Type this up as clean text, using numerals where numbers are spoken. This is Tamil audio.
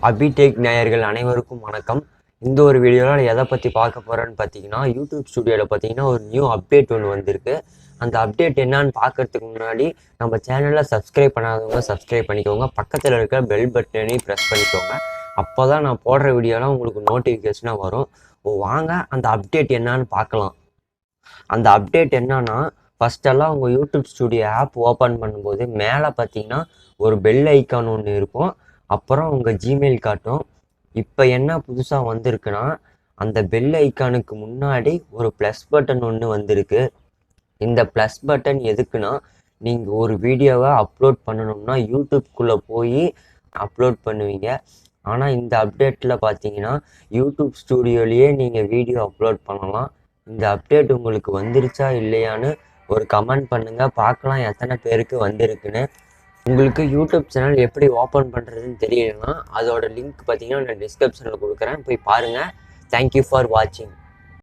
அபிடெக் நேயர்கள் அனைவருக்கும் வணக்கம். இந்த ஒரு வீடியோவில் எதை பற்றி பார்க்க போகிறேன்னு பார்த்தீங்கன்னா, யூடியூப் ஸ்டுடியோவில் பார்த்தீங்கன்னா ஒரு நியூ அப்டேட் ஒன்று வந்திருக்கு. அந்த அப்டேட் என்னன்னு பார்க்கறதுக்கு முன்னாடி நம்ம சேனலில் சப்ஸ்கிரைப் பண்ணாதவங்க சப்ஸ்கிரைப் பண்ணிக்கோங்க. பக்கத்தில் இருக்க பெல் பட்டனையும் ப்ரெஸ் பண்ணிக்கோங்க. அப்போ தான் நான் போடுற வீடியோலாம் உங்களுக்கு நோட்டிஃபிகேஷனாக வரும். வாங்க அந்த அப்டேட் என்னன்னு பார்க்கலாம். அந்த அப்டேட் என்னன்னா, ஃபஸ்ட்டெல்லாம் உங்கள் யூடியூப் ஸ்டுடியோ ஆப் ஓப்பன் பண்ணும்போது மேலே பார்த்தீங்கன்னா ஒரு பெல் ஐக்கான் ஒன்று இருக்கும். அப்புறம் உங்கள் ஜிமெயில் காட்டும். இப்போ என்ன புதுசாக வந்திருக்குன்னா, அந்த பெல் ஐக்கானுக்கு முன்னாடி ஒரு ப்ளஸ் பட்டன் ஒன்று வந்திருக்கு. இந்த ப்ளஸ் பட்டன் எதுக்குன்னா, நீங்கள் ஒரு வீடியோவை அப்லோட் பண்ணணும்னா யூடியூப்குள்ளே போய் அப்லோட் பண்ணுவீங்க. ஆனால் இந்த அப்டேட்டில் பார்த்தீங்கன்னா யூடியூப் ஸ்டுடியோலேயே நீங்கள் வீடியோ அப்லோட் பண்ணலாம். இந்த அப்டேட் உங்களுக்கு வந்துருச்சா இல்லையான்னு ஒரு கமெண்ட் பண்ணுங்கள். பார்க்கலாம் எத்தனை பேருக்கு வந்திருக்குன்னு. உங்களுக்கு யூடியூப் சேனல் எப்படி ஓப்பன் பண்ணுறதுன்னு தெரியலன்னா அதோட லிங்க் பார்த்தீங்கன்னா நான் டிஸ்கிரிப்ஷனில் கொடுக்குறேன், போய் பாருங்கள். தேங்க்யூ ஃபார் வாட்சிங்.